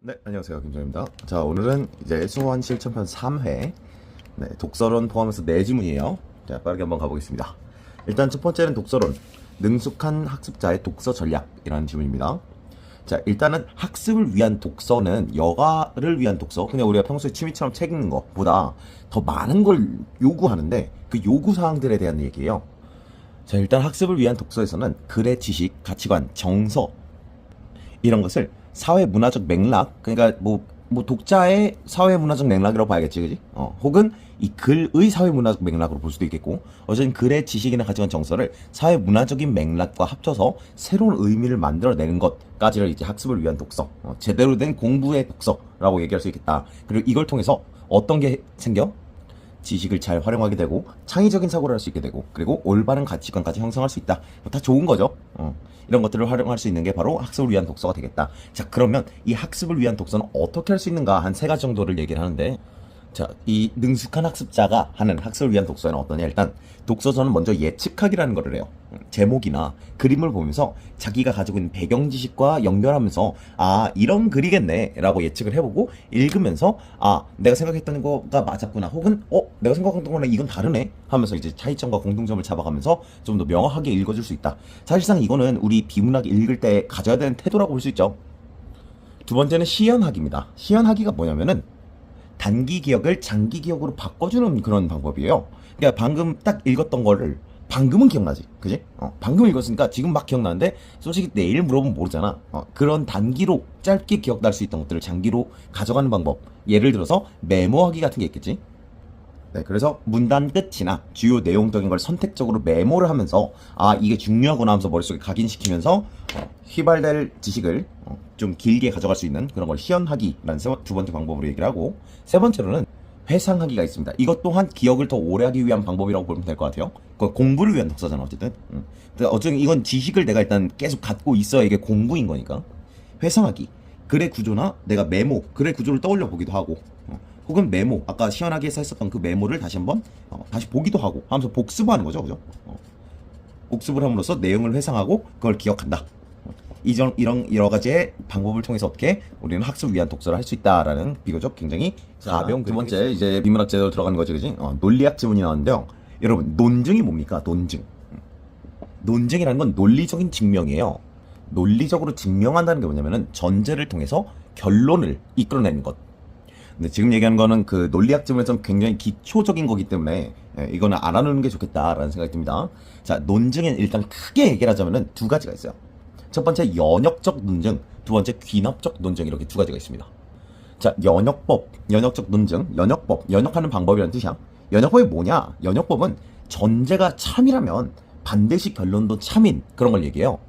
네, 안녕하세요. 김정입니다. 자, 오늘은 이제 수호한 실천편 3회 독서론 포함해서 4지문이에요. 자, 빠르게 한번 가보겠습니다. 일단 첫 번째는 독서론, 능숙한 학습자의 독서 전략이라는 지문입니다. 자, 일단은 학습을 위한 독서는 여가를 위한 독서, 그냥 우리가 평소에 취미처럼 책 읽는 것보다 더 많은 걸 요구하는데 그 요구사항들에 대한 얘기예요. 자, 일단 학습을 위한 독서에서는 글의 지식, 가치관, 정서 이런 것을 사회 문화적 맥락, 그러니까 뭐 독자의 사회 문화적 맥락이라고 봐야겠지, 그지? 혹은 이 글의 사회 문화적 맥락으로 볼 수도 있겠고, 어쨌든 글의 지식이나 가치관 정서를 사회 문화적인 맥락과 합쳐서 새로운 의미를 만들어내는 것까지를 이제 학습을 위한 독서, 제대로 된 공부의 독서라고 얘기할 수 있겠다. 그리고 이걸 통해서 어떤 게 생겨? 지식을 잘 활용하게 되고 창의적인 사고를 할 수 있게 되고 그리고 올바른 가치관까지 형성할 수 있다. 다 좋은 거죠. 이런 것들을 활용할 수 있는 게 바로 학습을 위한 독서가 되겠다. 자, 그러면 이 학습을 위한 독서는 어떻게 할 수 있는가 한 3가지 정도를 얘기를 하는데, 자, 이 능숙한 학습자가 하는 학습을 위한 독서는 어떠냐. 일단 독서서는 먼저 예측하기라는 거를 해요. 제목이나 그림을 보면서 자기가 가지고 있는 배경 지식과 연결하면서 이런 글이겠네 라고 예측을 해보고 읽으면서 내가 생각했던 거가 맞았구나, 혹은 내가 생각했던 거랑 이건 다르네 하면서 이제 차이점과 공통점을 잡아가면서 좀 더 명확하게 읽어줄 수 있다. 사실상 이거는 우리 비문학 읽을 때 가져야 되는 태도라고 볼 수 있죠. 두 번째는 시연하기입니다. 시연하기가 뭐냐면은 단기 기억을 장기 기억으로 바꿔주는 그런 방법이에요. 그러니까 방금 딱 읽었던 거를 방금은 기억나지, 그지? 방금 읽었으니까 지금 막 기억나는데 솔직히 내일 물어보면 모르잖아. 그런 단기로 짧게 기억날 수 있던 것들을 장기로 가져가는 방법. 예를 들어서 메모하기 같은 게 있겠지. 네, 그래서 문단 끝이나 주요 내용적인 걸 선택적으로 메모를 하면서 이게 중요하구나 하면서 머릿속에 각인시키면서 휘발될 지식을 좀 길게 가져갈 수 있는 그런 걸 시연하기라는 두 번째 방법으로 얘기를 하고, 세 번째로는 회상하기가 있습니다. 이것 또한 기억을 더 오래 하기 위한 방법이라고 보면 될 것 같아요. 공부를 위한 독서잖아, 어쨌든. 어쨌든 이건 지식을 내가 일단 계속 갖고 있어야 이게 공부인 거니까. 회상하기, 글의 구조나 내가 메모, 글의 구조를 떠올려 보기도 하고, 혹은 메모, 아까 시원하게 했었던 그 메모를 다시 한번 다시 보기도 하고 하면서 복습하는 거죠, 그죠? 복습을 함으로써 내용을 회상하고 그걸 기억한다. 이런 여러 가지의 방법을 통해서 어떻게 우리는 학습을 위한 독서를 할 수 있다라는 비교적 굉장히 가벼운. 두 번째 이제 비문학 제도로 들어가는 거지, 그지? 논리학 지문이 나왔는데요. 여러분, 논증이 뭡니까? 논증. 논증이라는 건 논리적인 증명이에요. 논리적으로 증명한다는 게 뭐냐면은 전제를 통해서 결론을 이끌어내는 것. 근데 지금 얘기하는 거는 그 논리학 지문에서는 굉장히 기초적인 거기 때문에 이거는 알아놓는 게 좋겠다라는 생각이 듭니다. 자, 논증은 일단 크게 얘기를 하자면은 2가지가 있어요. 첫 번째 연역적 논증, 두 번째 귀납적 논증, 이렇게 2가지가 있습니다. 자, 연역적 논증, 연역하는 방법이라는 뜻이야. 연역법이 뭐냐? 연역법은 전제가 참이라면 반드시 결론도 참인 그런 걸 얘기해요.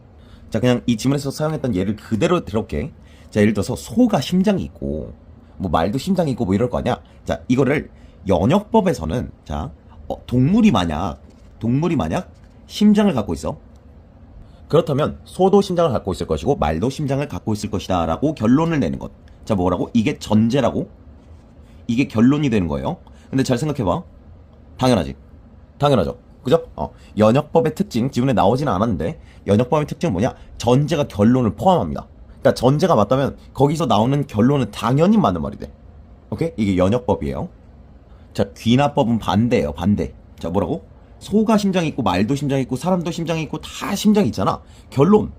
자, 그냥 이 지문에서 사용했던 예를 그대로 들어올게. 자, 예를 들어서 소가 심장이 있고 뭐 말도 심장이 있고 뭐 이럴 거 아니야. 자, 이거를 연역법에서는 자, 동물이 만약 심장을 갖고 있어. 그렇다면 소도 심장을 갖고 있을 것이고 말도 심장을 갖고 있을 것이다 라고 결론을 내는 것. 자, 뭐라고? 이게 전제라고? 이게 결론이 되는 거예요. 근데 잘 생각해봐. 당연하죠. 그죠? 연역법의 특징, 지문에 나오지는 않았는데 연역법의 특징은 뭐냐? 전제가 결론을 포함합니다. 그러니까 전제가 맞다면 거기서 나오는 결론은 당연히 맞는 말이 돼. 오케이? 이게 연역법이에요. 자, 귀납법은 반대예요. 반대. 자, 뭐라고? 소가 심장이 있고 말도 심장이 있고 사람도 심장이 있고 다 심장이 있잖아. 결론,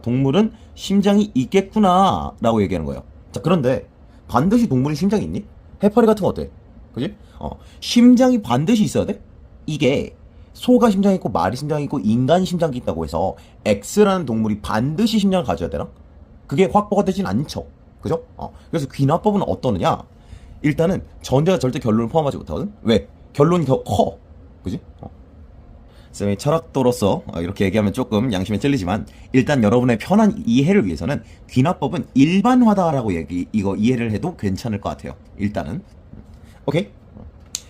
동물은 심장이 있겠구나 라고 얘기하는 거예요. 자, 그런데 반드시 동물이 심장이 있니? 해파리 같은 거 어때? 그지? 심장이 반드시 있어야 돼? 이게 소가 심장이 있고 말이 심장이 있고 인간 심장이 있다고 해서 X라는 동물이 반드시 심장을 가져야 되나? 그게 확보가 되진 않죠. 그죠? 그래서 귀납법은 어떠느냐? 일단은 전제가 절대 결론을 포함하지 못하거든? 왜? 결론이 더 커. 그지? 쌤이 철학도로서 이렇게 얘기하면 조금 양심에 찔리지만 일단 여러분의 편한 이해를 위해서는 귀납법은 일반화다라고 이거 이해를 해도 괜찮을 것 같아요. 일단은. 오케이?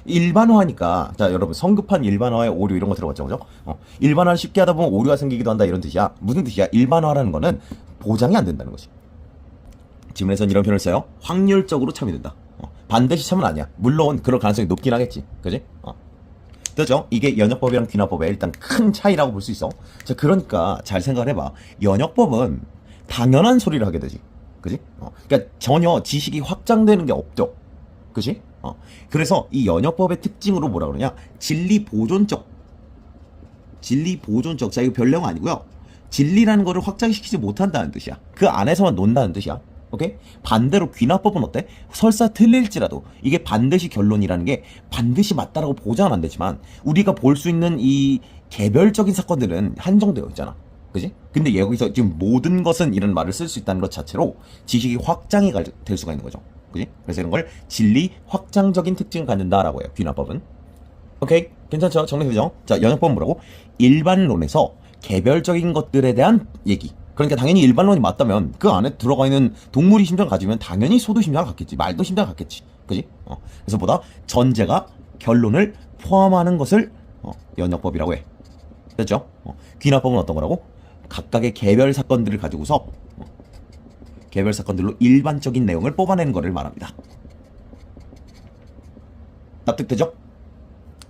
일반화니까, 자, 여러분, 성급한 일반화에 오류 이런 거 들어봤죠, 그죠? 일반화를 쉽게 하다 보면 오류가 생기기도 한다, 이런 뜻이야. 무슨 뜻이야? 일반화라는 거는 보장이 안 된다는 거지. 지문에서는 이런 표현을 써요. 확률적으로 참이 된다. 반드시 참은 아니야. 물론 그럴 가능성이 높긴 하겠지, 그지? 그죠? 이게 연역법이랑 귀납법의 일단 큰 차이라고 볼 수 있어. 자, 그러니까 잘 생각을 해봐. 연역법은 당연한 소리를 하게 되지. 그지? 그러니까 전혀 지식이 확장되는 게 없죠. 그지? 그래서 이 연역법의 특징으로 뭐라 그러냐? 진리 보존적. 자, 이거 별 내용 아니고요. 진리라는 거를 확장시키지 못한다는 뜻이야. 그 안에서만 논다는 뜻이야. 오케이? 반대로 귀납법은 어때? 설사 틀릴지라도 이게 반드시 결론이라는 게 반드시 맞다라고 보장은 안 되지만 우리가 볼 수 있는 이 개별적인 사건들은 한정되어 있잖아. 그지? 근데 여기서 지금 모든 것은 이런 말을 쓸 수 있다는 것 자체로 지식이 확장이 될 수가 있는 거죠. 그지? 그래서 이런 걸 진리 확장적인 특징을 갖는다라고 해요. 귀납법은. 오케이? 괜찮죠? 정리되죠? 자, 연역법은 뭐라고? 일반론에서 개별적인 것들에 대한 얘기. 그러니까 당연히 일반론이 맞다면 그 안에 들어가 있는 동물이 심장을 가지면 당연히 소도 심장을 갖겠지. 말도 심장을 갖겠지. 그지? 그래서 보다 전제가 결론을 포함하는 것을 연역법이라고 해. 됐죠? 귀납법은 어떤 거라고? 각각의 개별 사건들을 가지고서 개별 사건들로 일반적인 내용을 뽑아내는 것을 말합니다. 납득되죠?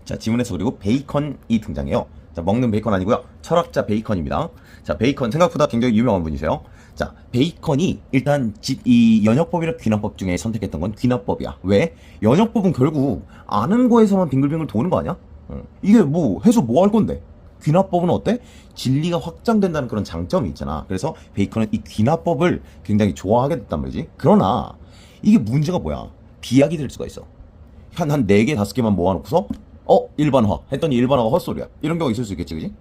자, 지문에서 그리고 베이컨이 등장해요. 자, 먹는 베이컨 아니고요. 철학자 베이컨입니다. 자, 베이컨 생각보다 굉장히 유명한 분이세요. 자, 베이컨이 일단 이 연역법이랑 귀납법 중에 선택했던 건 귀납법이야. 왜? 연역법은 결국 아는 거에서만 빙글빙글 도는 거 아니야? 이게 뭐 해서 뭐 할 건데? 귀납법은 어때? 진리가 확장된다는 그런 장점이 있잖아. 그래서 베이컨은 이 귀납법을 굉장히 좋아하게 됐단 말이지. 그러나 이게 문제가 뭐야? 비약이 될 수가 있어. 한 4개, 5개만 모아놓고서 일반화 했더니 일반화가 헛소리야. 이런 경우가 있을 수 있겠지, 그지?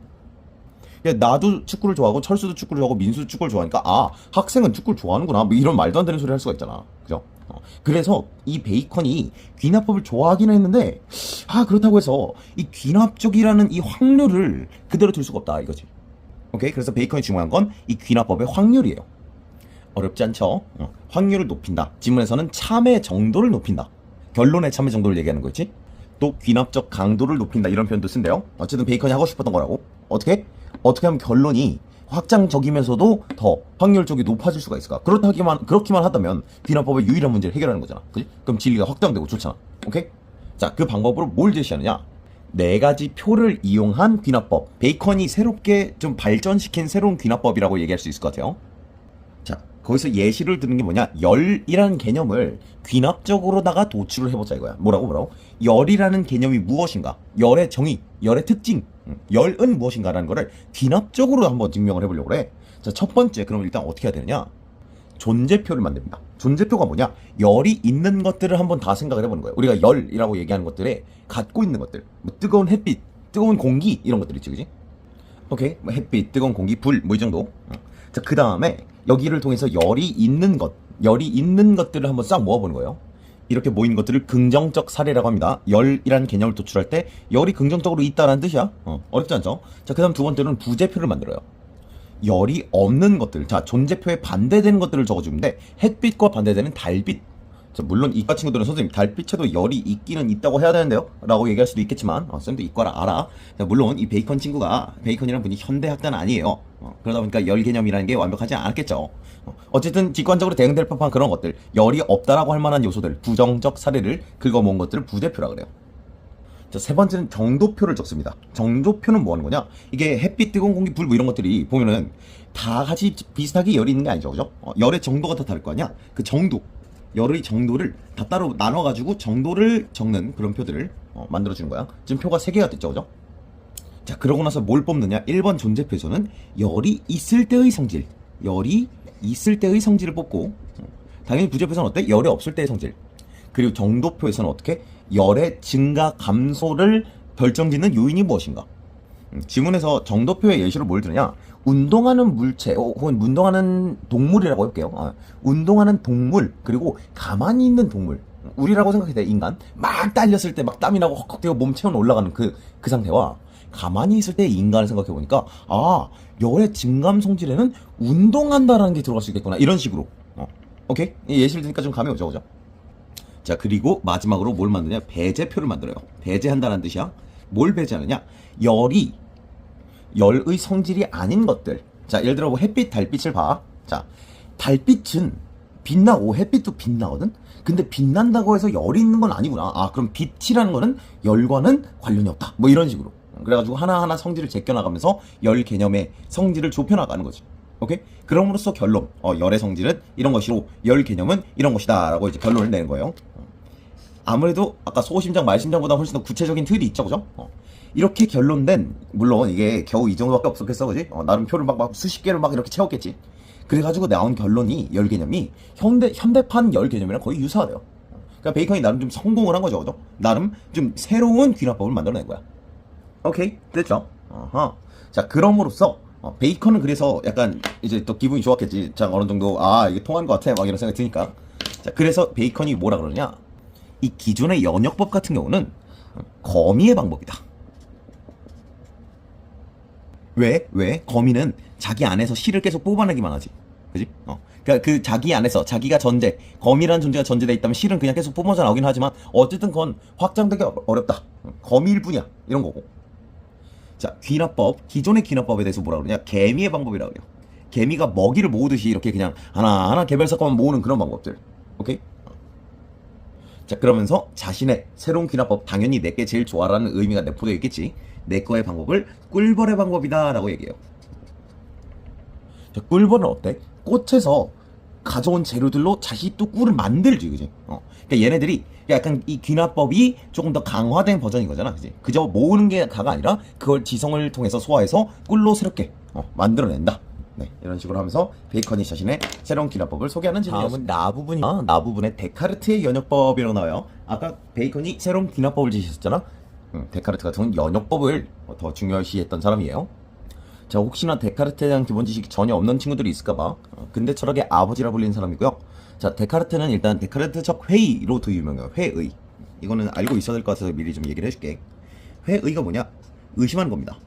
나도 축구를 좋아하고 철수도 축구를 좋아하고 민수도 축구를 좋아하니까 학생은 축구를 좋아하는구나 뭐 이런 말도 안 되는 소리 할 수가 있잖아. 그죠? 그래서 이 베이컨이 귀납법을 좋아하기는 했는데 그렇다고 해서 이 귀납적이라는 이 확률을 그대로 둘 수가 없다 이거지. 오케이? 그래서 베이컨이 중요한 건 이 귀납법의 확률이에요. 어렵지 않죠? 확률을 높인다. 지문에서는 참의 정도를 높인다. 결론의 참의 정도를 얘기하는 거지. 또 귀납적 강도를 높인다 이런 표현도 쓴대요. 어쨌든 베이컨이 하고 싶었던 거라고. 어떻게 하면 결론이 확장적이면서도 더 확률적이 높아질 수가 있을까? 그렇기만 하다면 귀납법의 유일한 문제를 해결하는 거잖아. 그지? 그럼 진리가 확장되고 좋잖아. 오케이? 자, 그 방법으로 뭘 제시하느냐? 4가지 표를 이용한 귀납법. 베이컨이 새롭게 좀 발전시킨 새로운 귀납법이라고 얘기할 수 있을 것 같아요. 자, 거기서 예시를 드는 게 뭐냐? 열이라는 개념을 귀납적으로다가 도출을 해보자 이거야. 뭐라고? 열이라는 개념이 무엇인가? 열의 정의, 열의 특징, 열은 무엇인가라는 거를 귀납적으로 한번 증명을 해보려고 그래. 자, 첫 번째, 그럼 일단 어떻게 해야 되느냐? 존재표를 만듭니다. 존재표가 뭐냐? 열이 있는 것들을 한번 다 생각을 해보는 거예요. 우리가 열이라고 얘기하는 것들에 갖고 있는 것들, 뭐 뜨거운 햇빛, 뜨거운 공기 이런 것들 있지, 그지? 오케이, 뭐 햇빛, 뜨거운 공기, 불, 뭐 이 정도. 자, 그 다음에 여기를 통해서 열이 있는 것들을 한번 싹 모아보는 거예요. 이렇게 모인 것들을 긍정적 사례라고 합니다. 열이라는 개념을 도출할 때 열이 긍정적으로 있다라는 뜻이야. 어렵지 않죠? 자, 그 다음 두 번째는 부재표를 만들어요. 열이 없는 것들, 자, 존재표에 반대되는 것들을 적어주면 돼. 햇빛과 반대되는 달빛. 자, 물론 이과 친구들은 선생님 달빛에도 열이 있기는 있다고 해야 되는데요? 라고 얘기할 수도 있겠지만 쌤도 이과라 알아. 자, 물론 이 베이컨이라는 분이 현대학자는 아니에요. 그러다 보니까 열 개념이라는 게 완벽하지 않았겠죠. 어쨌든 직관적으로 대응될 법한 그런 것들, 열이 없다라고 할 만한 요소들, 부정적 사례를 긁어모은 것들을 부재표라 그래요. 자, 세 번째는 정도표를 적습니다. 정도표는 뭐 하는 거냐? 이게 햇빛, 뜨거운 공기, 불 뭐 이런 것들이 보면은 다 같이 비슷하게 열이 있는 게 아니죠, 그죠? 열의 정도가 다 다를 거 아니야? 그 정도, 열의 정도를 다 따로 나눠가지고 정도를 적는 그런 표들을 만들어주는 거야. 지금 표가 3개가 됐죠, 그죠? 자, 그러고 나서 뭘 뽑느냐? 1번 존재표에서는 열이 있을 때의 성질, 을 뽑고, 당연히 부재표에서는 어때? 열이 없을 때의 성질. 그리고 정도표에서는 어떻게? 열의 증가, 감소를 결정짓는 요인이 무엇인가? 지문에서 정도표의 예시로 뭘 드느냐? 운동하는 물체 혹은 운동하는 동물이라고 해볼게요. 운동하는 동물 그리고 가만히 있는 동물, 우리라고 생각해야 돼. 인간 막 달렸을 때 막 땀이 나고 헉헉 대고 몸 체온 올라가는 그 상태와 가만히 있을 때 인간을 생각해보니까 열의 증감 성질에는 운동한다라는 게 들어갈 수 있겠구나, 이런 식으로. 오케이? 예시를 드니까 좀 감이 오죠, 그죠? 자, 그리고 마지막으로 뭘 만드냐? 배제표를 만들어요. 배제한다는 뜻이야. 뭘 배제하느냐? 열의 성질이 아닌 것들. 자, 예를 들어 뭐 햇빛, 달빛을 봐. 자, 달빛은 빛나고 햇빛도 빛나거든? 근데 빛난다고 해서 열이 있는 건 아니구나. 그럼 빛이라는 거는 열과는 관련이 없다. 뭐 이런 식으로. 그래가지고 하나하나 성질을 제껴나가면서 열 개념의 성질을 좁혀나가는 거지. 오케이? 그럼으로써 결론, 열의 성질은 이런 것이로 열 개념은 이런 것이다 라고 이제 결론을 내는 거예요. 아무래도 아까 소심장, 말심장보다 훨씬 더 구체적인 틀이 있죠, 그죠? 이렇게 결론된, 물론 이게 겨우 이 정도밖에 없었겠어, 그지? 나름 표를 막 수십 개를 막 이렇게 채웠겠지. 그래가지고 나온 결론이, 열 개념이 현대판 열 개념이랑 거의 유사하대요. 그러니까 베이컨이 나름 좀 성공을 한 거죠, 그죠? 나름 좀 새로운 귀납법을 만들어낸 거야. 오케이, 됐죠? 자, 그럼으로써 베이컨은 그래서 약간 이제 또 기분이 좋았겠지. 자, 어느 정도 이게 통한 것 같아, 막 이런 생각이 드니까. 자, 그래서 베이컨이 뭐라 그러냐? 이 기존의 연역법 같은 경우는 거미의 방법이다. 왜? 거미는 자기 안에서 실을 계속 뽑아내기만 하지. 그지? 그러니까 그 자기 안에서 자기가 거미라는 존재가 전제되어 있다면 실은 그냥 계속 뽑아져 나오긴 하지만 어쨌든 그건 확장되기 어렵다. 거미일 뿐이야. 이런 거고. 자, 귀납법. 기존의 귀납법에 대해서 뭐라 그러냐? 개미의 방법이라 그래요. 개미가 먹이를 모으듯이 이렇게 그냥 하나하나 개별 사건만 모으는 그런 방법들. 오케이? 자, 그러면서 자신의 새로운 귀납법, 당연히 내게 제일 좋아라는 의미가 내포되어 있겠지. 내 거의 방법을 꿀벌의 방법이다 라고 얘기해요. 자, 꿀벌은 어때? 꽃에서 가져온 재료들로 자신이 또 꿀을 만들지, 그지? 그러니까 얘네들이 약간 이 귀납법이 조금 더 강화된 버전인 거잖아, 그지? 그저 모으는 게 다가 아니라 그걸 지성을 통해서 소화해서 꿀로 새롭게 만들어낸다. 네, 이런 식으로 하면서 베이컨이 자신의 새로운 귀납법을 소개하는 질문이었습니다. 다음은 나부분의 데카르트의 연역법이라고 나와요. 아까 베이컨이 새로운 귀납법을 제시했잖아. 데카르트 같은 건 연역법을 더 중요시했던 사람이에요. 자, 혹시나 데카르트에 대한 기본 지식이 전혀 없는 친구들이 있을까봐 근대 철학의 아버지라 불리는 사람이고요. 자, 데카르트는 일단 데카르트적 회의로 더 유명해요. 회의. 이거는 알고 있어야 될 것 같아서 미리 좀 얘기를 해줄게. 회의가 뭐냐? 의심하는 겁니다.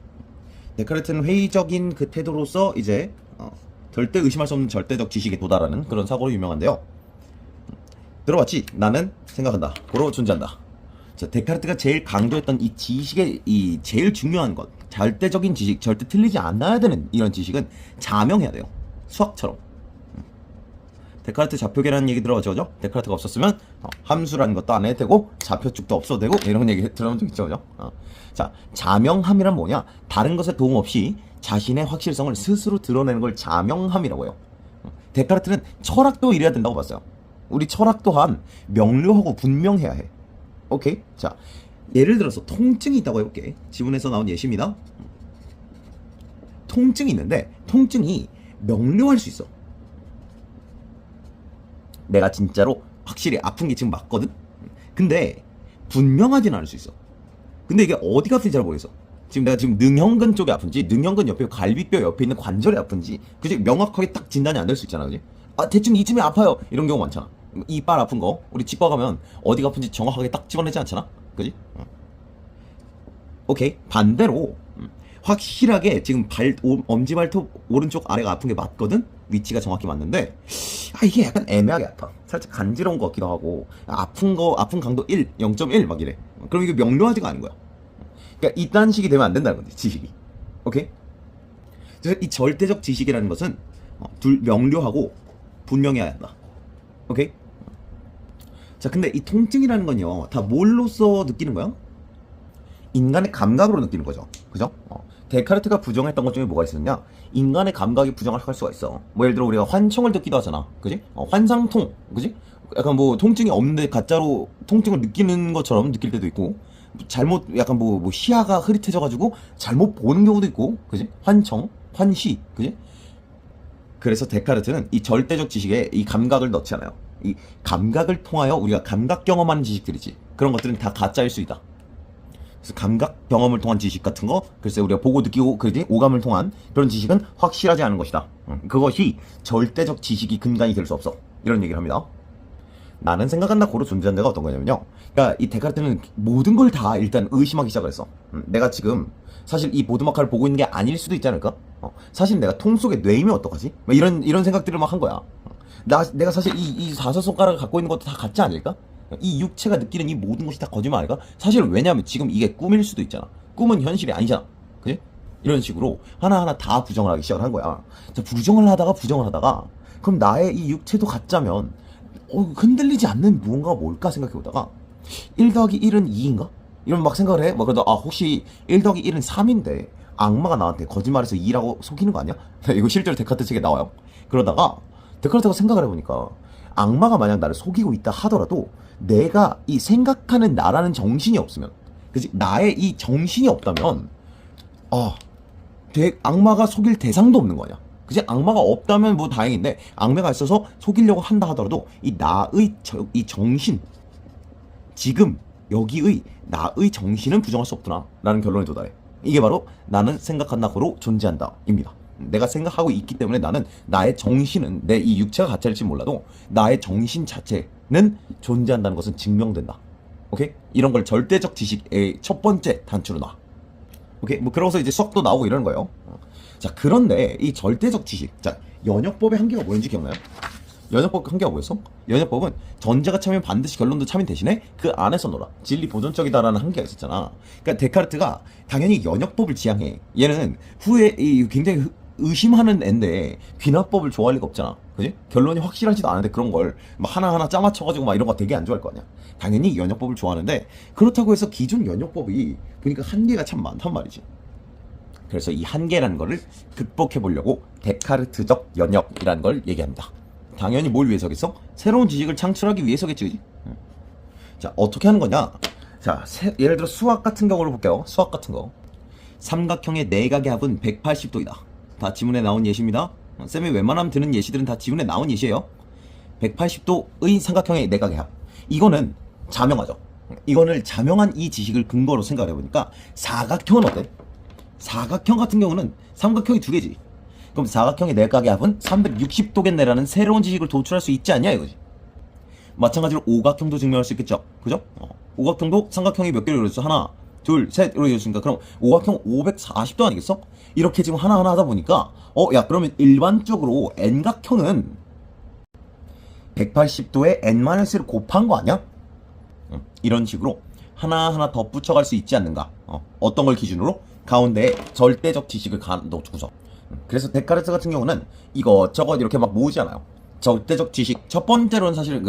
데카르트는 회의적인 그 태도로서 이제 절대 의심할 수 없는 절대적 지식에 도달하는 그런 사고로 유명한데요. 들어봤지? 나는 생각한다. 고로 존재한다. 자, 데카르트가 제일 강조했던 이 지식의 이 제일 중요한 것, 절대적인 지식, 절대 틀리지 않아야 되는 이런 지식은 자명해야 돼요. 수학처럼. 데카르트 좌표계라는 얘기 들어봤죠, 그죠? 데카르트가 없었으면 함수라는 것도 안 해도 되고 좌표축도 없어도 되고 이런 얘기 들어본 적 있죠, 그죠? 자, 자명함이란 뭐냐? 다른 것에 도움 없이 자신의 확실성을 스스로 드러내는 걸 자명함이라고 해요. 데카르트는 철학도 이래야 된다고 봤어요. 우리 철학 또한 명료하고 분명해야 해. 오케이? 자, 예를 들어서 통증이 있다고 해볼게. 지문에서 나온 예시입니다. 통증이 있는데 통증이 명료할 수 있어. 내가 진짜로 확실히 아픈 게 지금 맞거든? 근데 분명하진 않을 수 있어. 근데 이게 어디가 아픈지 잘 모르겠어. 지금 내가 능형근 쪽에 아픈지, 능형근 옆에 갈비뼈 옆에 있는 관절이 아픈지, 그지? 명확하게 딱 진단이 안 될 수 있잖아, 그지? 대충 이쯤에 아파요. 이런 경우 많잖아. 이빨 아픈 거, 우리 치과 가면 어디가 아픈지 정확하게 딱 집어내지 않잖아? 그지? 오케이. 반대로, 확실하게 지금 엄지발톱 오른쪽 아래가 아픈 게 맞거든? 위치가 정확히 맞는데, 이게 약간 애매하게 아파. 살짝 간지러운 것 같기도 하고, 아픈 강도 1, 0.1 막 이래. 그럼 이게 명료하지가 않은 거야. 그러니까 이딴 식이 되면 안 된다는 거지, 지식이. 오케이? 그래서 이 절대적 지식이라는 것은 명료하고 분명해야 한다. 오케이? 자, 근데 이 통증이라는 건요, 다 뭘로써 느끼는 거야? 인간의 감각으로 느끼는 거죠. 그죠? 데카르트가 부정했던 것 중에 뭐가 있었냐? 인간의 감각이 부정을 할 수가 있어. 뭐 예를 들어 우리가 환청을 듣기도 하잖아. 그지? 환상통. 그지? 약간 뭐 통증이 없는데 가짜로 통증을 느끼는 것처럼 느낄 때도 있고, 약간 뭐 시야가 흐릿해져가지고 잘못 보는 경우도 있고, 그지? 환청, 환시, 그지? 그래서 데카르트는 이 절대적 지식에 이 감각을 넣지 않아요. 이 감각을 통하여 우리가 감각 경험하는 지식들이지. 그런 것들은 다 가짜일 수 있다. 그래서 감각 경험을 통한 지식 같은 거, 글쎄 우리가 보고 느끼고 그지? 오감을 통한 그런 지식은 확실하지 않은 것이다. 그것이 절대적 지식이 근간이 될 수 없어. 이런 얘기를 합니다. 나는 생각한다 고로 존재한 데가 어떤 거냐면요. 그러니까 이 데카르트는 모든 걸 다 일단 의심하기 시작을 했어. 내가 지금 사실 이 보드마카를 보고 있는 게 아닐 수도 있지 않을까? 사실 내가 통 속에 뇌이면 어떡하지? 이런 생각들을 막 한 거야. 내가 사실 이 다섯 손가락을 갖고 있는 것도 다 가짜 아닐까? 이 육체가 느끼는 이 모든 것이 다 거짓말 아닐까? 사실 왜냐하면 지금 이게 꿈일 수도 있잖아. 꿈은 현실이 아니잖아. 그지? 이런 식으로 하나하나 다 부정을 하기 시작을 한 거야. 자, 부정을 하다가 그럼 나의 이 육체도 가짜면 흔들리지 않는 무언가가 뭘까 생각해보다가 1 더하기 1은 2인가? 이런 막 생각을 해. 그래도 혹시 1 더하기 1은 3인데 악마가 나한테 거짓말해서 이라고 속이는 거 아니야? 이거 실제로 데카르트 책에 나와요. 그러다가 데카르트가 생각을 해보니까 악마가 만약 나를 속이고 있다 하더라도 내가 이 생각하는 나라는 정신이 없으면, 그치? 나의 이 정신이 없다면 악마가 속일 대상도 없는 거냐. 그치? 악마가 없다면 뭐 다행인데 악마가 있어서 속이려고 한다 하더라도 이 나의 이 정신, 지금 여기의 나의 정신은 부정할 수 없구나 라는 결론에 도달해. 이게 바로 나는 생각한다 고로 존재한다 입니다. 내가 생각하고 있기 때문에 나는 나의 정신은, 내 이 육체가 가짜일지 몰라도 나의 정신 자체는 존재한다는 것은 증명된다. 오케이? 이런 걸 절대적 지식의 첫 번째 단추로 놔. 오케이? 뭐 그러고서 이제 수학도 나오고 이러는 거예요. 자, 그런데 이 절대적 지식, 자, 연역법의 한계가 뭐였는지 기억나요? 연역법 한계가 뭐였어? 연역법은 전제가 참이면 반드시 결론도 참인 대신에 그 안에서 놀아. 진리 보존적이다라는 한계가 있었잖아. 그러니까 데카르트가 당연히 연역법을 지향해. 얘는 후에 굉장히 의심하는 앤데 귀납법을 좋아할 리가 없잖아. 그지? 결론이 확실하지도 않은데 그런 걸 막 하나하나 짜맞춰가지고 막 이런 거 되게 안 좋아할 거 아니야. 당연히 연역법을 좋아하는데 그렇다고 해서 기존 연역법이 보니까 한계가 참 많단 말이지. 그래서 이 한계라는 거를 극복해 보려고 데카르트적 연역이라는 걸 얘기합니다. 당연히 뭘 위해서겠어? 새로운 지식을 창출하기 위해서겠지, 그지? 자, 어떻게 하는 거냐? 자, 예를 들어 수학 같은 경우를 볼게요. 수학 같은 거. 삼각형의 내각의 합은 180도이다. 다 지문에 나온 예시입니다. 쌤이 웬만하면 드는 예시들은 다 지문에 나온 예시예요. 180도의 삼각형의 내각의 합. 이거는 자명하죠. 이거를 자명한 이 지식을 근거로 생각을 해보니까 사각형은 어때? 사각형 같은 경우는 삼각형이 두 개지. 그럼 사각형의 내각의 합은 360도겠네라는 새로운 지식을 도출할 수 있지 않냐 이거지. 마찬가지로 오각형도 증명할 수 있겠죠. 그죠? 오각형도 삼각형이 몇 개로 이루어졌어? 하나, 둘, 셋 이렇게 이루어졌으니까 그럼 오각형 540도 아니겠어? 이렇게 지금 하나하나 하다 보니까 야 그러면 일반적으로 N각형은 180도에 N-1을 곱한 거 아니야? 이런 식으로 하나하나 더 붙여갈 수 있지 않는가. 어떤 걸 기준으로? 가운데에 절대적 지식을 넣고서. 그래서 데카르트 같은 경우는 이것저것 이렇게 막 모으지 않아요. 절대적 지식 첫 번째로는 사실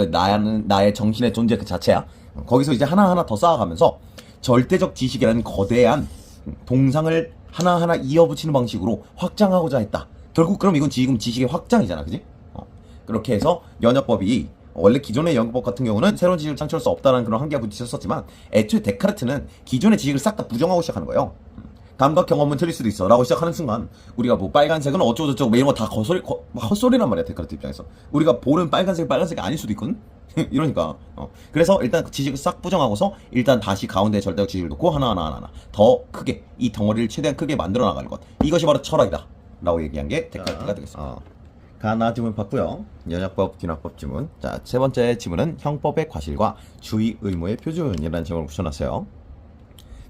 나의 정신의 존재 그 자체야. 거기서 이제 하나하나 더 쌓아가면서 절대적 지식이라는 거대한 동상을 하나하나 이어붙이는 방식으로 확장하고자 했다. 결국 그럼 이건 지금 지식의 확장이잖아, 그지? 그렇게 해서 연역법이 원래 기존의 연역법 같은 경우는 새로운 지식을 창출할 수 없다는 그런 한계가 부딪혔었지만 애초에 데카르트는 기존의 지식을 싹 다 부정하고 시작하는 거예요. 감각 경험은 틀릴 수도 있어 라고 시작하는 순간 우리가 뭐 빨간색은 어쩌고저쩌고 이런 거 다 헛소리란 말이야. 데카르트 입장에서 우리가 보는 빨간색이 아닐 수도 있거든. 이러니까 그래서 일단 그 지식을 싹 부정하고서 일단 다시 가운데 절대적 지식을 놓고 하나하나 더 크게 이 덩어리를 최대한 크게 만들어 나가는 것, 이것이 바로 철학이다 라고 얘기한 게 데카르트가 되겠습니다. 가나 지문 봤고요. 연역법, 귀납법 지문. 자, 세 번째 지문은 형법의 과실과 주의 의무의 표준이라는 제목을 붙여놨어요.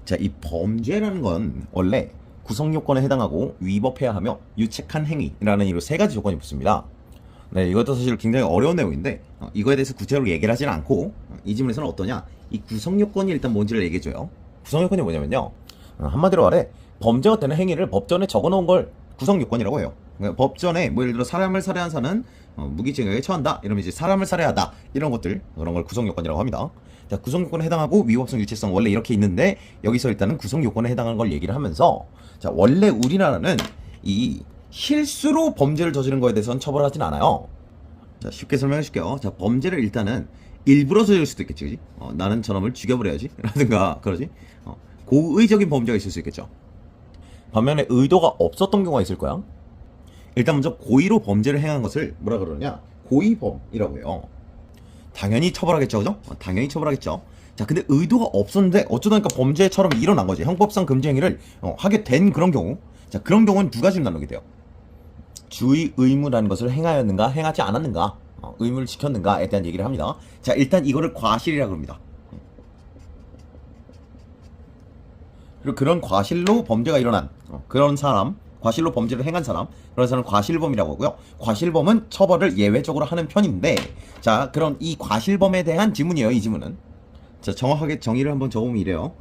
자, 이 범죄라는 건 원래 구성 요건에 해당하고 위법해야 하며 유책한 행위라는 이로 세 가지 조건이 붙습니다. 네, 이것도 사실 굉장히 어려운 내용인데 이거에 대해서 구체적으로 얘기를 하지는 않고 이 지문에서는 어떠냐? 이 구성 요건이 일단 뭔지를 얘기해줘요. 구성 요건이 뭐냐면요. 한마디로 말해 범죄가 되는 행위를 법전에 적어놓은 걸 구성 요건이라고 해요. 그러니까 법전에 뭐 예를 들어 사람을 살해한 사는 무기징역에 처한다 이러면 이제 사람을 살해하다 이런 것들, 그런 걸 구성 요건이라고 합니다. 자, 구성 요건에 해당하고 위법성, 유체성 원래 이렇게 있는데 여기서 일단은 구성 요건에 해당하는 걸 얘기를 하면서, 자, 원래 우리나라는 이 실수로 범죄를 저지른 거에 대해서는 처벌하진 않아요. 자, 쉽게 설명해 줄게요. 자, 범죄를 일단은 일부러 저지를 수도 있겠지, 그지? 나는 저놈을 죽여버려야지 라든가 그러지. 고의적인 범죄가 있을 수 있겠죠. 반면에 의도가 없었던 경우가 있을 거야. 일단 먼저 고의로 범죄를 행한 것을 뭐라 그러냐? 고의범이라고 해요. 당연히 처벌하겠죠, 그죠? 당연히 처벌하겠죠. 자, 근데 의도가 없었는데 어쩌다니까 범죄처럼 일어난 거지. 형법상 금지 행위를 하게 된 그런 경우. 자, 그런 경우는 두 가지로 나누게 돼요. 주의 의무라는 것을 행하였는가, 행하지 않았는가, 의무를 지켰는가에 대한 얘기를 합니다. 자, 일단 이거를 과실이라고 합니다. 그리고 그런 과실로 범죄가 일어난 그런 사람, 과실로 범죄를 행한 사람, 그런 사람을 과실범이라고 하고요. 과실범은 처벌을 예외적으로 하는 편인데, 자, 그럼 이 과실범에 대한 지문이에요, 이 지문은. 자, 정확하게 정의를 한번 적으면 이래요.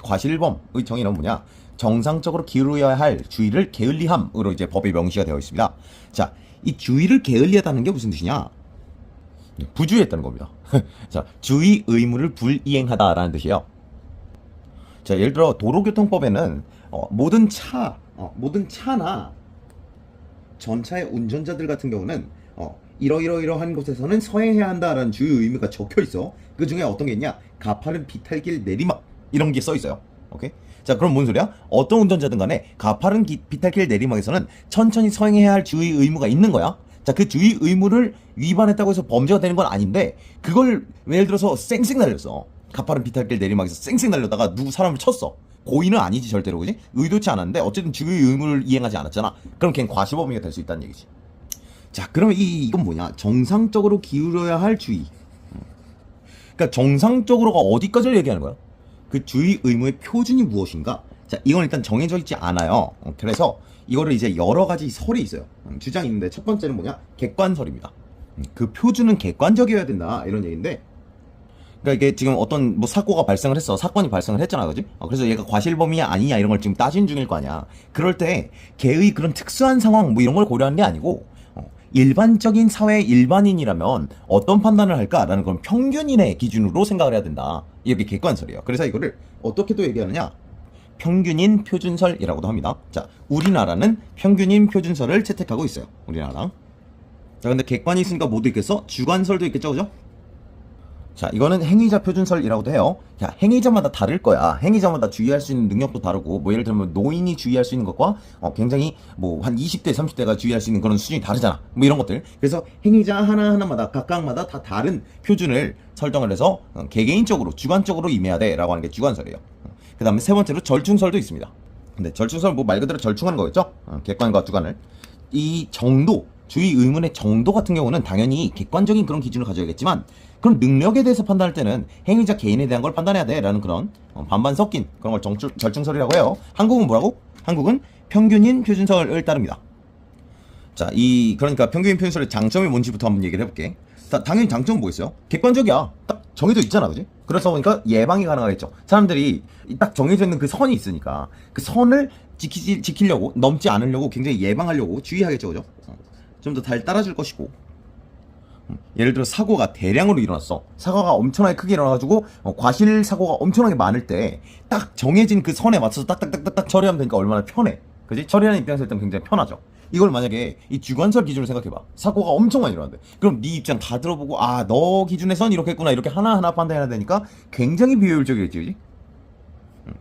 과실범의 정의는 뭐냐? 정상적으로 기울여야 할 주의를 게을리함으로 이제 법에 명시가 되어 있습니다. 자, 이 주의를 게을리하다는 게 무슨 뜻이냐? 부주의했다는 겁니다. 자, 주의 의무를 불이행하다라는 뜻이에요. 자, 예를 들어 도로교통법에는 모든 차나 전차의 운전자들 같은 경우는 이러이러이러한 곳에서는 서행해야 한다라는 주요 의무가 적혀 있어. 그 중에 어떤 게 있냐? 가파른 비탈길 내리막 이런 게 써 있어요. 오케이? 자, 그럼 뭔 소리야? 어떤 운전자든 간에 가파른 비탈길 내리막에서는 천천히 서행해야 할 주의 의무가 있는 거야. 자, 그 주의 의무를 위반했다고 해서 범죄가 되는 건 아닌데, 그걸 예를 들어서 쌩쌩 날렸어. 가파른 비탈길 내리막에서 쌩쌩 날렸다가 누구 사람을 쳤어. 고의는 아니지 절대로, 그지? 의도치 않았는데 어쨌든 주의 의무를 이행하지 않았잖아. 그럼 걔는 과실범위가 될 수 있다는 얘기지. 자, 그러면 이건 뭐냐? 정상적으로 기울여야 할 주의. 그러니까 정상적으로가 어디까지를 얘기하는 거야? 그 주의 의무의 표준이 무엇인가? 자, 이건 일단 정해져 있지 않아요. 그래서 이거를 이제 여러 가지 설이 있어요. 주장이 있는데 첫 번째는 뭐냐? 객관설입니다. 그 표준은 객관적이어야 된다 이런 얘기인데, 그러니까 이게 지금 어떤 뭐 사고가 발생을 했어. 사건이 발생을 했잖아, 그지? 그래서 얘가 과실범위야 아니냐 이런 걸 지금 따진 중일 거 아니야. 그럴 때 걔의 그런 특수한 상황 뭐 이런 걸 고려하는 게 아니고, 일반적인 사회 일반인이라면 어떤 판단을 할까라는 그런 평균인의 기준으로 생각을 해야 된다. 이게 객관설이에요. 그래서 이거를 어떻게 또 얘기하느냐? 평균인 표준설이라고도 합니다. 자, 우리나라는 평균인 표준설을 채택하고 있어요. 우리나라. 자, 근데 객관이 있으니까 뭐도 있겠어? 주관설도 있겠죠, 그죠? 자, 이거는 행위자 표준설이라고도 해요. 자, 행위자마다 다를 거야. 행위자마다 주의할 수 있는 능력도 다르고, 뭐 예를 들면 노인이 주의할 수 있는 것과 굉장히 뭐 한 20대, 30대가 주의할 수 있는 그런 수준이 다르잖아. 뭐 이런 것들. 그래서 행위자 하나하나마다 각각마다 다 다른 표준을 설정을 해서 개개인적으로 주관적으로 임해야 돼라고 하는 게 주관설이에요. 그 다음에 세 번째로 절충설도 있습니다. 근데 절충설 뭐 말 그대로 절충하는 거겠죠? 객관과 주관을. 이 정도, 주의 의문의 정도 같은 경우는 당연히 객관적인 그런 기준을 가져야겠지만, 그럼 능력에 대해서 판단할 때는 행위자 개인에 대한 걸 판단해야 돼 라는 그런 반반 섞인 그런 걸 절충설이라고 해요. 한국은 뭐라고? 한국은 평균인 표준설을 따릅니다. 자, 그러니까 평균인 표준설의 장점이 뭔지부터 한번 얘기를 해볼게. 당연히 장점은 뭐겠어요? 객관적이야. 딱 정해져 있잖아, 그지? 그래서 보니까 예방이 가능하겠죠. 사람들이 딱 정해져 있는 그 선이 있으니까 그 선을 지키려고, 넘지 않으려고 굉장히 예방하려고 주의하겠죠, 그죠? 좀 더 잘 따라줄 것이고, 예를 들어 사고가 대량으로 일어났어. 사고가 엄청나게 크게 일어나가지고 과실 사고가 엄청나게 많을 때 딱 정해진 그 선에 맞춰서 딱딱딱딱 처리하면 되니까 얼마나 편해, 그지? 처리하는 입장에서 일단 굉장히 편하죠. 이걸 만약에 이 주관설 기준으로 생각해봐. 사고가 엄청 많이 일어났는데, 그럼 네 입장 다 들어보고, 너 기준에선 이렇게 했구나, 이렇게 하나하나 판단해야 되니까 굉장히 비효율적이겠지, 그지?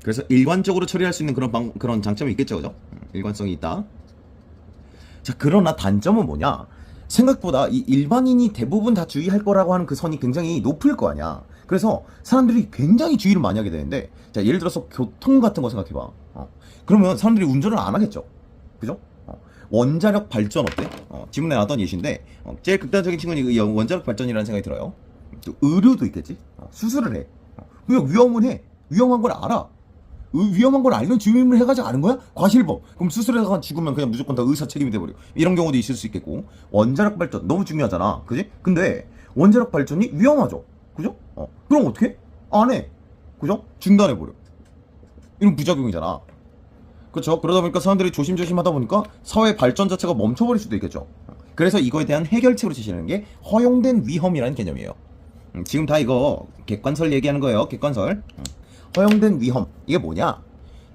그래서 일관적으로 처리할 수 있는 그런 장점이 있겠죠, 그죠? 일관성이 있다. 자, 그러나 단점은 뭐냐? 생각보다 이 일반인이 대부분 다 주의할 거라고 하는 그 선이 굉장히 높을 거 아니야. 그래서 사람들이 굉장히 주의를 많이 하게 되는데, 자, 예를 들어서 교통 같은 거 생각해봐. 그러면 사람들이 운전을 안 하겠죠, 그죠? 원자력 발전 어때? 지문에 나왔던 예시인데, 제일 극단적인 친구는 이 원자력 발전이라는 생각이 들어요. 또 의료도 있겠지? 수술을 해. 그냥 위험은 해. 위험한 걸 알아. 위험한 걸 알면 주의를 해가지고 아는 거야? 과실범. 그럼 수술해서 죽으면 그냥 무조건 다 의사 책임이 돼버리고, 이런 경우도 있을 수 있겠고. 원자력 발전 너무 중요하잖아, 그지? 근데 원자력 발전이 위험하죠, 그죠? 그럼 어떻게 해? 안 해, 그죠? 중단해버려. 이런 부작용이잖아, 그렇죠? 그러다 보니까 사람들이 조심조심 하다 보니까 사회 발전 자체가 멈춰버릴 수도 있겠죠. 그래서 이거에 대한 해결책으로 제시하는 게 허용된 위험이라는 개념이에요. 지금 다 이거 객관설 얘기하는 거예요, 객관설. 허용된 위험, 이게 뭐냐?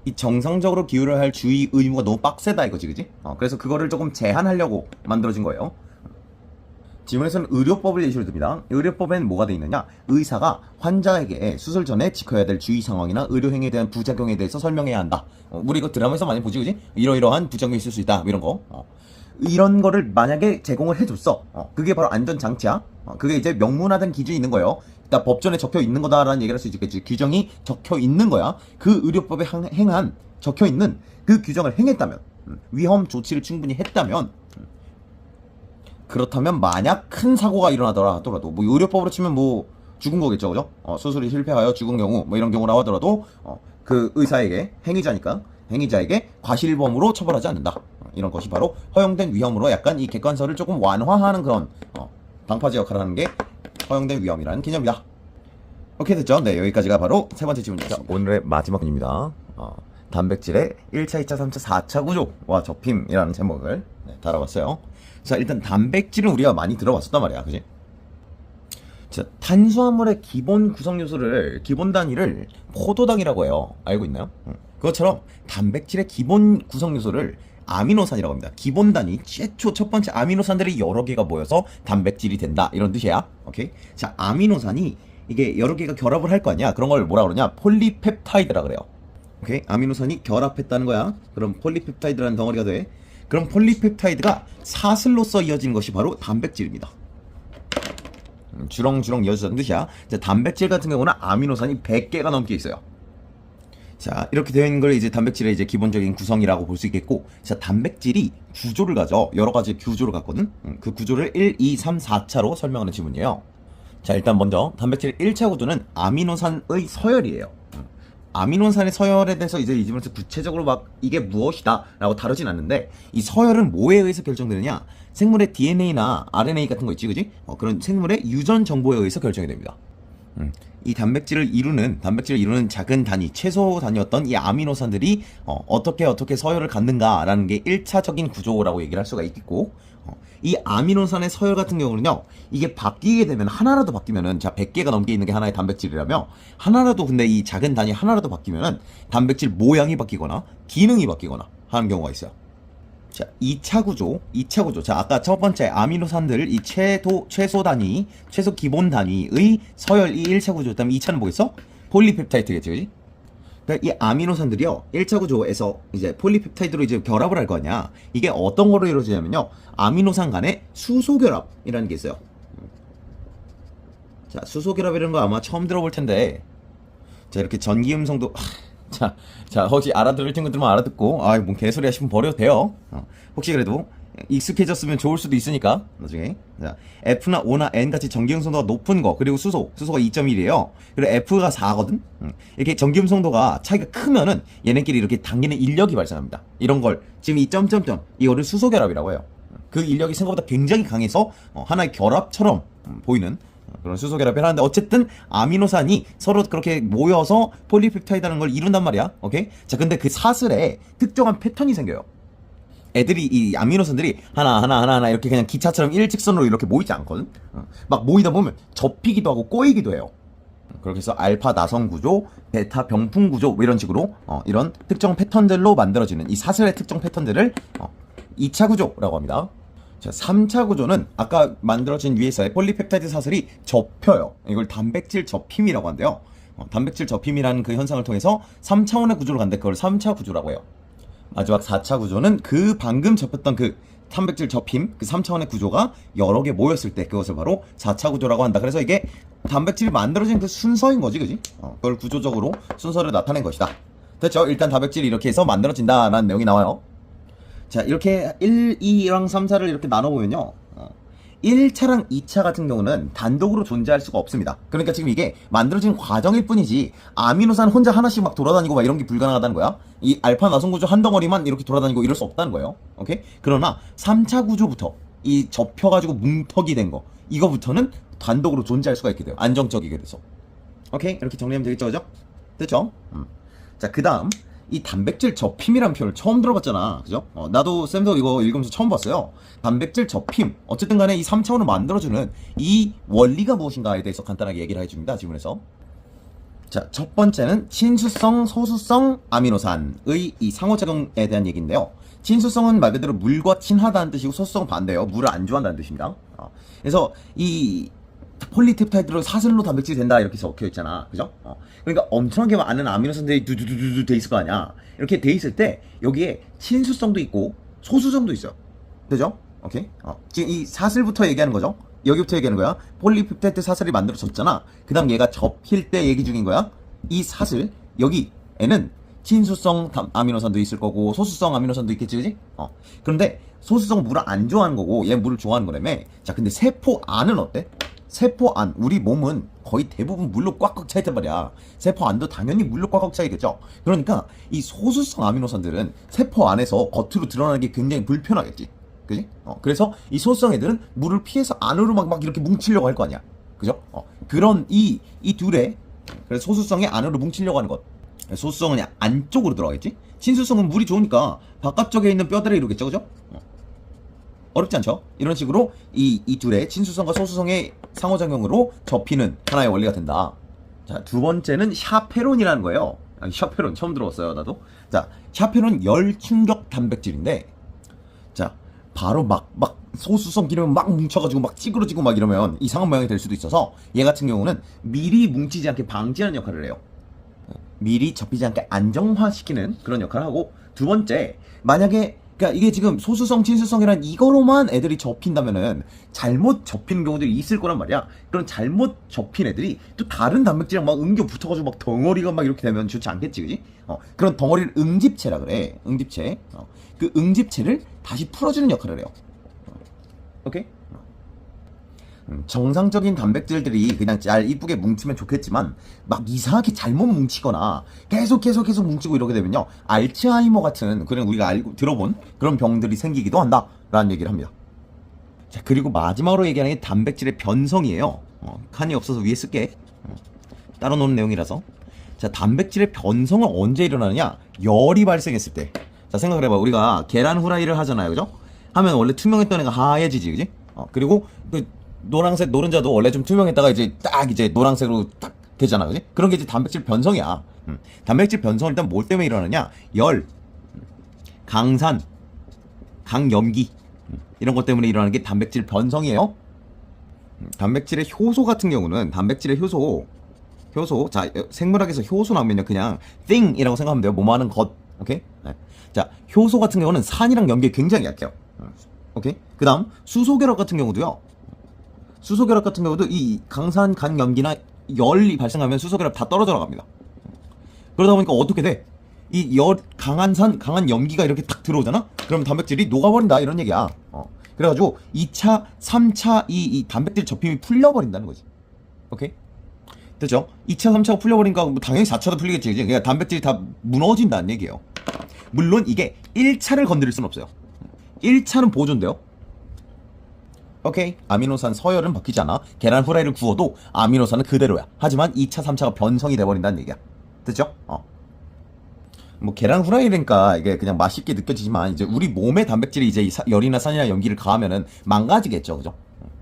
이 정상적으로 기울여야 할 주의 의무가 너무 빡세다 이거지, 그지? 그래서 그거를 조금 제한하려고 만들어진 거예요. 지문에서는 의료법을 예시로 듭니다. 의료법엔 뭐가 돼 있느냐? 의사가 환자에게 수술 전에 지켜야 될 주의 상황이나 의료 행위에 대한 부작용에 대해서 설명해야 한다. 우리 이거 드라마에서 많이 보지, 그지? 이러이러한 부작용이 있을 수 있다, 이런 거. 이런 거를 만약에 제공을 해줬어. 그게 바로 안전장치야. 그게 이제 명문화된 기준이 있는 거예요. 일단 법전에 적혀 있는 거다라는 얘기를 할 수 있겠지. 규정이 적혀 있는 거야. 그 의료법에 행한, 적혀 있는 그 규정을 행했다면, 위험 조치를 충분히 했다면, 그렇다면 만약 큰 사고가 일어나더라 하더라도, 뭐 의료법으로 치면 뭐 죽은 거겠죠, 그죠? 수술이 실패하여 죽은 경우, 뭐 이런 경우라고 하더라도 그 의사에게, 행위자에게 과실범으로 처벌하지 않는다. 이런 것이 바로 허용된 위험으로 약간 이 객관설을 조금 완화하는 그런 방파제 역할을 하는 게 허용된 위험이라는 개념이다. 오케이, 됐죠? 네, 여기까지가 바로 세 번째 질문이었습니다. 오늘의 마지막 문입니다. 단백질의 1차, 2차, 3차, 4차 구조와 접힘이라는 제목을 달아봤어요. 자, 일단 단백질은 우리가 많이 들어봤었단 말이야, 그지? 자, 탄수화물의 기본 구성 요소를, 기본 단위를 포도당이라고 해요. 알고 있나요? 그것처럼 단백질의 기본 구성 요소를 아미노산이라고 합니다. 기본 단위, 최초 첫 번째 아미노산들이 여러 개가 모여서 단백질이 된다. 이런 뜻이야. 오케이? 자, 아미노산이 이게 여러 개가 결합을 할 거 아니야. 그런 걸 뭐라 그러냐? 폴리펩타이드라 그래요. 오케이? 아미노산이 결합했다는 거야. 그럼 폴리펩타이드라는 덩어리가 돼. 그럼 폴리펩타이드가 사슬로서 이어지는 것이 바로 단백질입니다. 주렁주렁 이어지는 뜻이야. 자, 단백질 같은 경우는 아미노산이 100개가 넘게 있어요. 자, 이렇게 되어 있는 걸 이제 단백질의 이제 기본적인 구성이라고 볼 수 있겠고, 자, 단백질이 구조를 가져. 여러 가지 구조를 갖거든. 그 구조를 1, 2, 3, 4차로 설명하는 지문이에요. 자, 일단 먼저 단백질 1차 구조는 아미노산의 서열이에요. 아미노산의 서열에 대해서 이제 이 지문에서 구체적으로 막 이게 무엇이다 라고 다루진 않는데, 이 서열은 뭐에 의해서 결정되느냐? 생물의 DNA나 RNA 같은 거 있지, 그지? 그런 생물의 유전 정보에 의해서 결정이 됩니다. 이 단백질을 이루는 작은 단위, 최소 단위였던 이 아미노산들이 어떻게 서열을 갖는가라는 게 1차적인 구조라고 얘기를 할 수가 있겠고, 이 아미노산의 서열 같은 경우는요, 이게 바뀌게 되면, 하나라도 바뀌면은, 자, 100개가 넘게 있는 게 하나의 단백질이라며, 하나라도, 근데 이 작은 단위 하나라도 바뀌면은 단백질 모양이 바뀌거나 기능이 바뀌거나 하는 경우가 있어요. 자, 2차 구조. 자, 아까 첫 번째 아미노산들, 이 최소 단위, 최소 기본 단위의 서열, 이 1차 구조. 그다음에 2차는 뭐겠어? 폴리펩타이드겠지, 그지? 그러니까 이 아미노산들이요, 1차 구조에서 이제 폴리펩타이드로 이제 결합을 할 거 아니야. 이게 어떤 거로 이루어지냐면요, 아미노산 간의 수소결합이라는 게 있어요. 자, 수소결합이라는 거 아마 처음 들어볼 텐데, 자, 이렇게 전기음성도, 자, 혹시 알아들을 친구들만 알아듣고, 뭔 개소리 하시면 버려도 돼요. 혹시 그래도 익숙해졌으면 좋을 수도 있으니까, 나중에. 자, F나 O나 N 같이 전기음성도가 높은 거, 그리고 수소가 2.1이에요. 그리고 F가 4거든? 이렇게 전기음성도가 차이가 크면은 얘네끼리 이렇게 당기는 인력이 발생합니다. 이런 걸, 지금 이 점점점, 이거를 수소결합이라고 해요. 그 인력이 생각보다 굉장히 강해서, 하나의 결합처럼 보이는 그런 수소결합을 하는데, 어쨌든 아미노산이 서로 그렇게 모여서 폴리펩타이드라는 걸 이룬단 말이야. 오케이? 자, 근데 그 사슬에 특정한 패턴이 생겨요. 애들이, 이 아미노산들이 하나 이렇게 그냥 기차처럼 일직선으로 이렇게 모이지 않거든. 막 모이다 보면 접히기도 하고 꼬이기도 해요. 그렇게 해서 알파 나선 구조, 베타 병풍 구조, 뭐 이런 식으로 이런 특정 패턴들로 만들어지는 이 사슬의 특정 패턴들을 2차 구조라고 합니다. 자, 3차 구조는 아까 만들어진 위에서의 폴리펩타이드 사슬이 접혀요. 이걸 단백질 접힘이라고 한대요. 단백질 접힘이라는 그 현상을 통해서 3차원의 구조를 간대. 그걸 3차 구조라고 해요. 마지막 4차 구조는 그 방금 접혔던 그 단백질 접힘, 그 3차원의 구조가 여러 개 모였을 때 그것을 바로 4차 구조라고 한다. 그래서 이게 단백질이 만들어진 그 순서인 거지, 그지? 그걸 구조적으로 순서를 나타낸 것이다. 됐죠? 일단 단백질이 이렇게 해서 만들어진다라는 내용이 나와요. 자, 이렇게 1, 2랑 3, 4를 이렇게 나눠보면요, 1차랑 2차 같은 경우는 단독으로 존재할 수가 없습니다. 그러니까 지금 이게 만들어진 과정일 뿐이지 아미노산 혼자 하나씩 막 돌아다니고 막 이런 게 불가능하다는 거야. 이 알파 나선 구조 한 덩어리만 이렇게 돌아다니고 이럴 수 없다는 거예요. 오케이? 그러나 3차 구조부터 이 접혀가지고 뭉텅이 된 거, 이거부터는 단독으로 존재할 수가 있게 돼요. 안정적이게 돼서. 오케이? 이렇게 정리하면 되겠죠, 그죠? 됐죠? 자, 그 다음 이 단백질 접힘이라는 표현을 처음 들어봤잖아, 그죠? 나도 쌤도 이거 읽으면서 처음 봤어요. 단백질 접힘, 어쨌든 간에 이 3차원을 만들어주는 이 원리가 무엇인가에 대해서 간단하게 얘기를 해줍니다, 지문에서. 자, 첫 번째는 친수성, 소수성 아미노산의 이 상호작용에 대한 얘기인데요. 친수성은 말 그대로 물과 친하다는 뜻이고, 소수성은 반대예요. 물을 안 좋아한다는 뜻입니다. 그래서 이 폴리펩타이드로 사슬로 단백질이 된다 이렇게 적혀 있잖아, 그죠? 그러니까 엄청나게 많은 아미노산들이 두두두두 돼 있을 거 아니야. 이렇게 돼 있을 때 여기에 친수성도 있고 소수성도 있어요. 되죠? 오케이? 지금 이 사슬부터 얘기하는 거죠. 여기부터 얘기하는 거야. 폴리펩타이드 사슬이 만들어졌잖아. 그 다음 얘가 접힐 때 얘기 중인 거야. 이 사슬, 여기에는 친수성 아미노산도 있을 거고 소수성 아미노산도 있겠지, 그지? 그런데 소수성은 물을 안 좋아하는 거고 얘 물을 좋아하는 거라며. 자, 근데 세포 안은 어때? 세포 안, 우리 몸은 거의 대부분 물로 꽉꽉 차 있단 말이야. 세포 안도 당연히 물로 꽉꽉 차 있겠죠. 그러니까 이 소수성 아미노산들은 세포 안에서 겉으로 드러나기 굉장히 불편하겠지, 그지? 그래서 이 소수성 애들은 물을 피해서 안으로 막 이렇게 뭉치려고 할 거 아니야, 그죠? 그런 이 둘의, 그래서 소수성이 안으로 뭉치려고 하는 것, 소수성은 안쪽으로 들어가겠지. 친수성은 물이 좋으니까 바깥쪽에 있는 뼈대를 이루겠죠, 그죠? 어렵지 않죠? 이런 식으로 이 둘의 친수성과 소수성의 상호작용으로 접히는 하나의 원리가 된다. 자, 두 번째는 샤페론이라는 거예요. 샤페론 처음 들어봤어요, 나도. 자, 샤페론 열 충격 단백질인데, 자, 바로 막 소수성 기름을 막 뭉쳐가지고 막 찌그러지고 막 이러면 이상한 모양이 될 수도 있어서 얘 같은 경우는 미리 뭉치지 않게 방지하는 역할을 해요. 미리 접히지 않게 안정화시키는 그런 역할을 하고, 두 번째, 만약에 그러니까 이게 지금 소수성, 친수성이란 이거로만 애들이 접힌다면은 잘못 접히는 경우들이 있을 거란 말이야. 그런 잘못 접힌 애들이 또 다른 단백질이랑 막 응겨 붙어가지고 막 덩어리가 막 이렇게 되면 좋지 않겠지, 그지? 그런 덩어리를 응집체라 그래. 응집체. 그 응집체를 다시 풀어주는 역할을 해요. 오케이? 정상적인 단백질들이 그냥 잘 이쁘게 뭉치면 좋겠지만 막 이상하게 잘못 뭉치거나 계속 뭉치고 이러게 되면요, 알츠하이머 같은 그냥 우리가 알고 들어본 그런 병들이 생기기도 한다라는 얘기를 합니다. 자, 그리고 마지막으로 얘기하는 게 단백질의 변성이에요. 칸이 없어서 위에 쓸게. 따로 놓은 내용이라서. 자, 단백질의 변성은 언제 일어나느냐? 열이 발생했을 때. 자, 생각을 해봐. 우리가 계란 후라이를 하잖아요, 그죠? 하면 원래 투명했던 애가 하얘지지, 그지? 그리고 그 노란색 노른자도 원래 좀 투명했다가 이제 딱 이제 노란색으로 딱 되잖아, 그지? 그런 게 이제 단백질 변성이야. 단백질 변성은 일단 뭘 때문에 일어나냐? 열, 강산, 강염기, 이런 것 때문에 일어나는 게 단백질 변성이에요. 단백질의 효소 같은 경우는 단백질의 효소, 자, 생물학에서 효소 나오면요 그냥 thing이라고 생각하면 돼요. 뭐뭐 하는 것. 오케이? 네. 자, 효소 같은 경우는 산이랑 염기에 굉장히 약해요. 오케이? 그 다음 수소결합 같은 경우도요, 수소결합 같은 경우도 이 강산, 강염기나 열이 발생하면 수소결합 다 떨어져 나갑니다. 그러다 보니까 어떻게 돼? 이 강한 산, 강한 염기가 이렇게 딱 들어오잖아? 그럼 단백질이 녹아버린다, 이런 얘기야. 그래가지고 2차, 3차 이 단백질 접힘이 풀려버린다는 거지. 오케이? 됐죠? 2차, 3차가 풀려버리니까 뭐 당연히 4차도 풀리겠지, 그지? 그러니까 단백질이 다 무너진다는 얘기예요. 물론 이게 1차를 건드릴 수는 없어요. 1차는 보존돼요. 오케이? 아미노산 서열은 바뀌지 않아. 계란 후라이를 구워도 아미노산은 그대로야. 하지만 2차, 3차가 변성이 돼버린다는 얘기야. 됐죠? 뭐 계란 후라이니까 이게 그냥 맛있게 느껴지지만 이제 우리 몸의 단백질이 이제 열이나 산이나 염기를 가하면은 망가지겠죠, 그죠?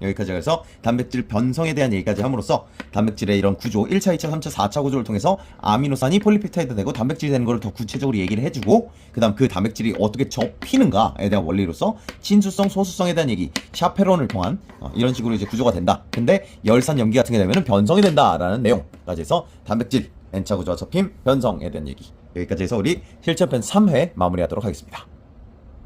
여기까지 해서 단백질 변성에 대한 얘기까지 함으로써 단백질의 이런 구조 1차, 2차, 3차, 4차 구조를 통해서 아미노산이 폴리펩타이드 되고 단백질이 되는 걸 더 구체적으로 얘기를 해주고, 그 다음 그 단백질이 어떻게 접히는가에 대한 원리로서 친수성, 소수성에 대한 얘기, 샤페론을 통한 이런 식으로 이제 구조가 된다. 근데 열산 염기 같은 게 되면은 변성이 된다라는 내용까지 해서 단백질 N차 구조와 접힘, 변성에 대한 얘기, 여기까지 해서 우리 실전편 3회 마무리하도록 하겠습니다.